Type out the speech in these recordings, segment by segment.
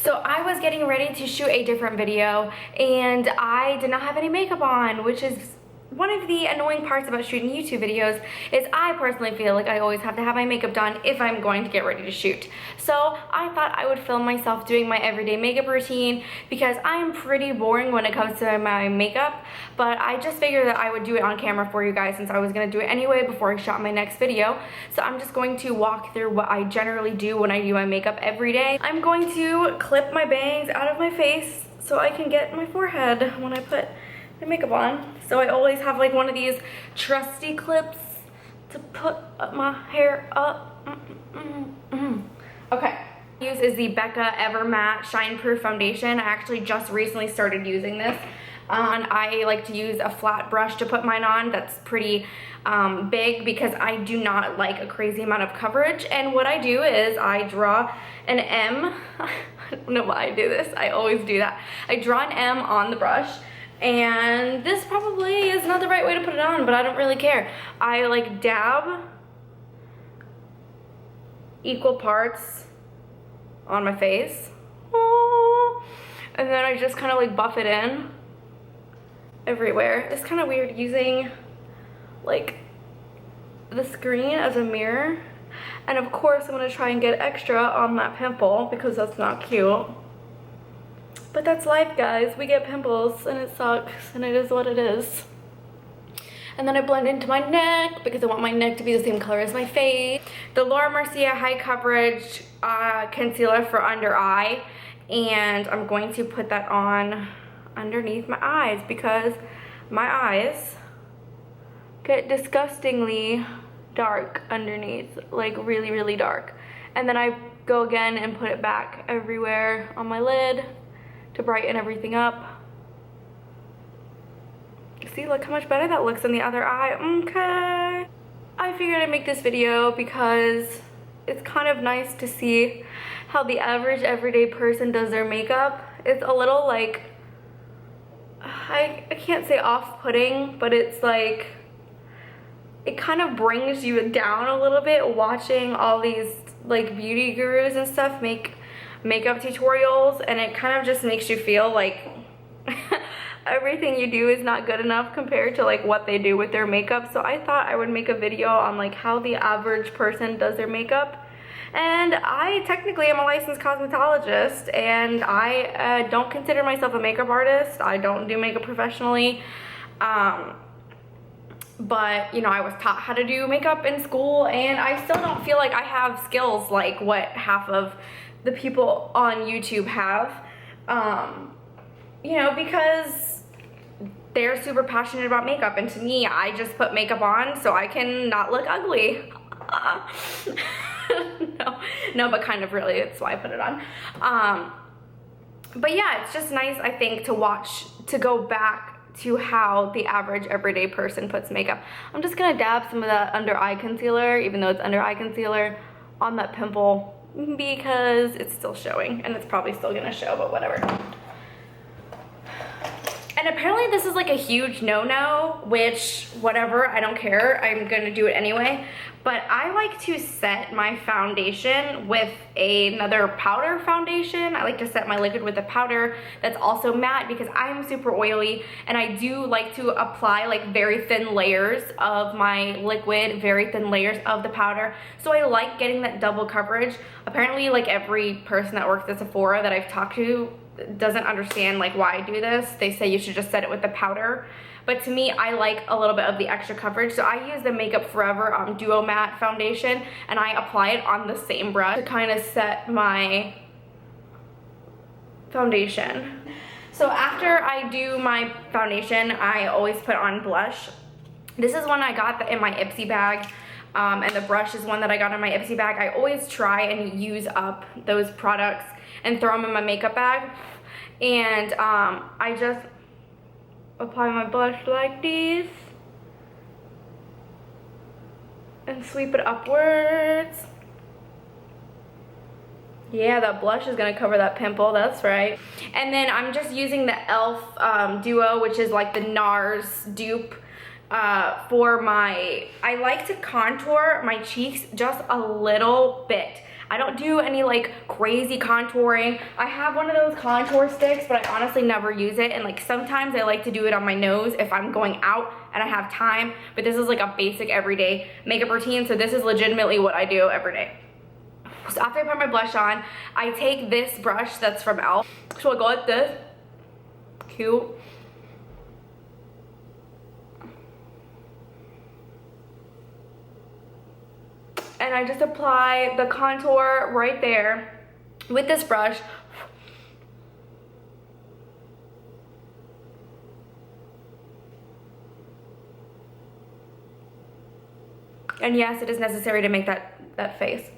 So I was getting ready to shoot a different video and I did not have any makeup on, which is one of the annoying parts about shooting YouTube videos. Is I personally feel like I always have to have my makeup done if I'm going to get ready to shoot. So I thought I would film myself doing my everyday makeup routine because I am pretty boring when it comes to my makeup, but I just figured that I would do it on camera for you guys since I was going to do it anyway before I shot my next video. So I'm just going to walk through what I generally do when I do my makeup every day. I'm going to clip my bangs out of my face so I can get my forehead when I put my makeup on. So I always have like one of these trusty clips to put my hair up. Okay. Use is the Becca Ever Matte Shine Proof Foundation. I actually just recently started using this. And I like to use a flat brush to put mine on that's pretty big because I do not like a crazy amount of coverage. And what I do is I draw an M. I don't know why I do this. I always do that. I draw an M on the brush. And this probably is not the right way to put it on, but I don't really care. I like dab equal parts on my face. And then I just kind of like buff it in everywhere. It's kind of weird using like the screen as a mirror. And of course I'm gonna try and get extra on that pimple because that's not cute. But that's life, guys. We get pimples and it sucks and it is what it is. And then I blend into my neck because I want my neck to be the same color as my face. The Laura Mercier High Coverage Concealer for Under Eye. And I'm going to put that on underneath my eyes because my eyes get disgustingly dark underneath, like really, really dark. And then I go again and put it back everywhere on my lid to brighten everything up. See, look how much better that looks on the other eye. Okay. I figured I'd make this video because it's kind of nice to see how the average everyday person does their makeup. It's a little like, I can't say off-putting, but it's like, it kind of brings you down a little bit watching all these like beauty gurus and stuff make makeup tutorials, and it kind of just makes you feel like everything you do is not good enough compared to like what they do with their makeup. So I thought I would make a video on like how the average person does their makeup. And I technically am a licensed cosmetologist, and I don't consider myself a makeup artist. I don't do makeup professionally. But you know, I was taught how to do makeup in school, and I still don't feel like I have skills like what half of the people on YouTube have, you know, because they're super passionate about makeup, and to me, I just put makeup on so I can not look ugly. no, but kind of really, that's why I put it on. But yeah, it's just nice, I think, to watch, to go back to how the average everyday person puts makeup. I'm just gonna dab some of that under eye concealer, even though it's under eye concealer, on that pimple because it's still showing, and it's probably still gonna show, but whatever. And apparently this is like a huge no-no, which whatever, I don't care, I'm gonna do it anyway. But I like to set my foundation with another powder foundation. I like to set my liquid with a powder that's also matte because I am super oily, and I do like to apply like very thin layers of my liquid, very thin layers of the powder. So I like getting that double coverage. Apparently like every person that works at Sephora that I've talked to doesn't understand like why I do this. They say you should just set it with the powder. But to me, I like a little bit of the extra coverage. So I use the Makeup Forever Duo Matte Foundation, and I apply it on the same brush to kind of set my foundation. So after I do my foundation, I always put on blush. This is one I got in my Ipsy bag. And the brush is one that I got in my Ipsy bag. I always try and use up those products and throw them in my makeup bag. And I just apply my blush like this and sweep it upwards. Yeah, that blush is gonna cover that pimple, that's right. And then I'm just using the e.l.f. Duo, which is like the NARS dupe for my, I like to contour my cheeks just a little bit. I don't do any like crazy contouring. I have one of those contour sticks, but I honestly never use it. And like sometimes I like to do it on my nose if I'm going out and I have time, but this is like a basic everyday makeup routine. So this is legitimately what I do every day. So after I put my blush on, I take this brush that's from e.l.f. So I go like this, cute. And I just apply the contour right there with this brush. And yes, it is necessary to make that face.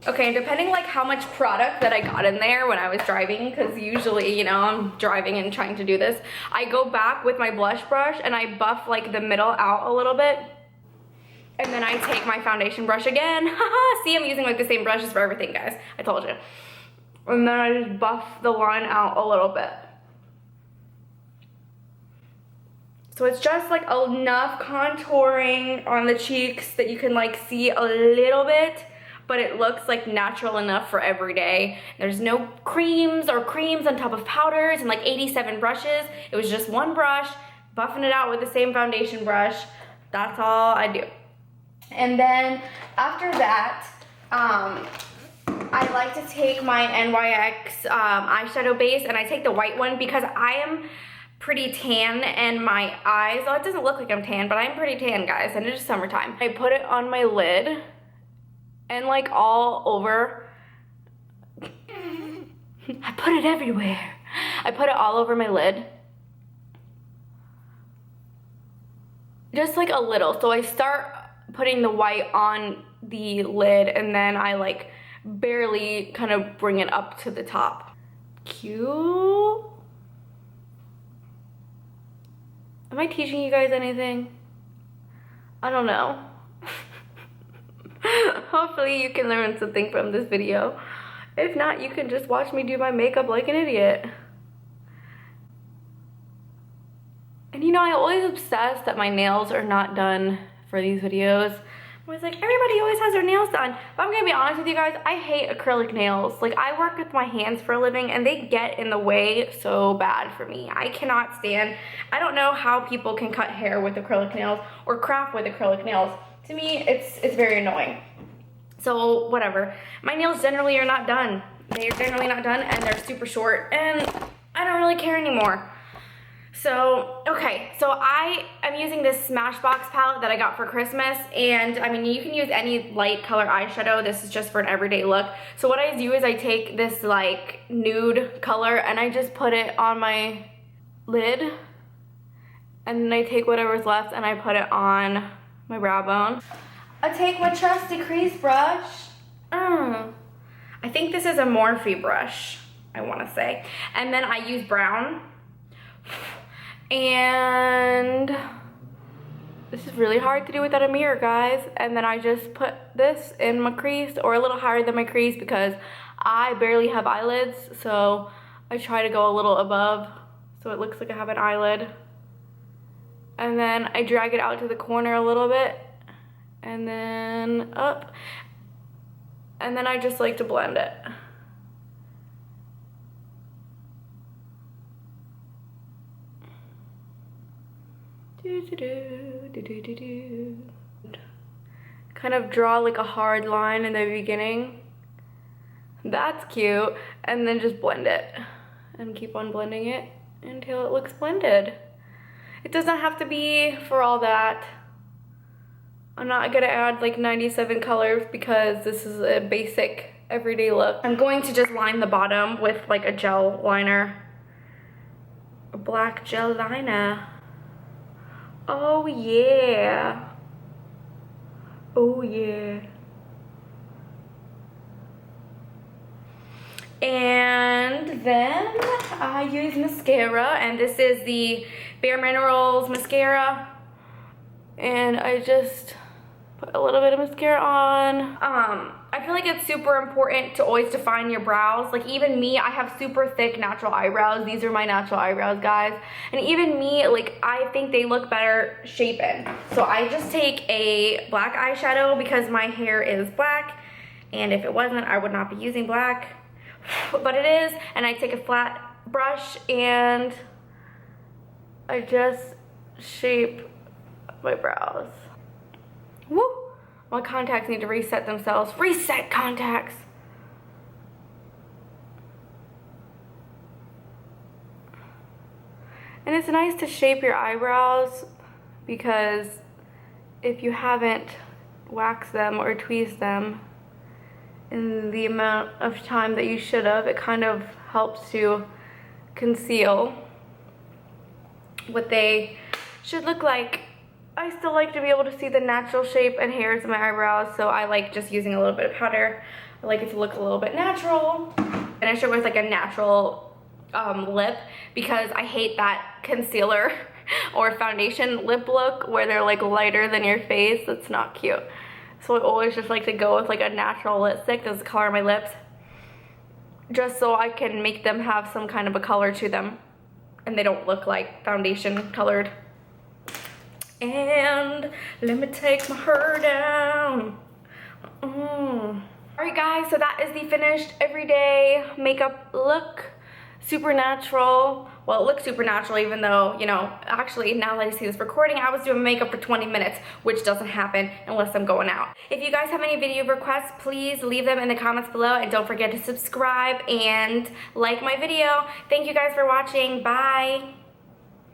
Okay, and depending like how much product that I got in there when I was driving, because usually, you know, I'm driving and trying to do this, I go back with my blush brush and I buff like the middle out a little bit. And then I take my foundation brush again. See, I'm using like the same brushes for everything, guys. I told you. And then I just buff the line out a little bit. So it's just like enough contouring on the cheeks that you can like see a little bit, but it looks like natural enough for every day. There's no creams on top of powders and like 87 brushes. It was just one brush, buffing it out with the same foundation brush. That's all I do. And then after that, I like to take my NYX eyeshadow base, and I take the white one because I am pretty tan and my eyes, well, it doesn't look like I'm tan, but I'm pretty tan, guys, and it is summertime. I put it on my lid and like all over. I put it everywhere. I put it all over my lid. Just like a little. So I start putting the white on the lid and then I like barely kind of bring it up to the top. Cute. Am I teaching you guys anything? I don't know. Hopefully you can learn something from this video. If not, you can just watch me do my makeup like an idiot. And you know, I always obsess that my nails are not done for these videos. I was like, everybody always has their nails done. But I'm gonna be honest with you guys, I hate acrylic nails. Like, I work with my hands for a living and they get in the way so bad for me. I cannot stand, I don't know how people can cut hair with acrylic nails or craft with acrylic nails. To me, it's very annoying. So whatever. My nails generally are not done. They're generally not done and they're super short and I don't really care anymore. So, okay, so I am using this Smashbox palette that I got for Christmas, and I mean, you can use any light color eyeshadow. This is just for an everyday look. So what I do is I take this like nude color and I just put it on my lid, and then I take whatever's left and I put it on my brow bone. I take my trusty crease brush. I think this is a Morphe brush, I want to say. And then I use brown. And this is really hard to do without a mirror, guys. And then I just put this in my crease, or a little higher than my crease, because I barely have eyelids. So I try to go a little above so it looks like I have an eyelid. And then I drag it out to the corner a little bit and then up. And then I just like to blend it. Kind of draw like a hard line in the beginning. That's cute. And then just blend it. And keep on blending it until it looks blended. It doesn't have to be for all that. I'm not gonna add like 97 colors because this is a basic everyday look. I'm going to just line the bottom with like a gel liner. A black gel liner. Oh yeah. Oh yeah. And then I use mascara, and this is the Bare Minerals mascara. And I just put a little bit of mascara on. I feel like it's super important to always define your brows. Like even me, I have super thick natural eyebrows. These are my natural eyebrows, guys. And even me, like I think they look better shapen. So I just take a black eyeshadow because my hair is black. And if it wasn't, I would not be using black. But it is, and I take a flat brush and I just shape my brows. Woo! My contacts need to reset themselves. Reset contacts! And it's nice to shape your eyebrows because if you haven't waxed them or tweezed them in the amount of time that you should have, it kind of helps to conceal what they should look like. I still like to be able to see the natural shape and hairs in my eyebrows, so I like just using a little bit of powder. I like it to look a little bit natural. Finish it with like a natural lip because I hate that concealer or foundation lip look where they're like lighter than your face. That's not cute. So I always just like to go with like a natural lipstick that's the color of my lips, just so I can make them have some kind of a color to them and they don't look like foundation colored. And let me take my hair down. Alright guys, so that is the finished everyday makeup look. Super natural. Well, it looks super natural even though, you know, actually now that I see this recording, I was doing makeup for 20 minutes, which doesn't happen unless I'm going out. If you guys have any video requests, please leave them in the comments below and don't forget to subscribe and like my video. Thank you guys for watching. Bye.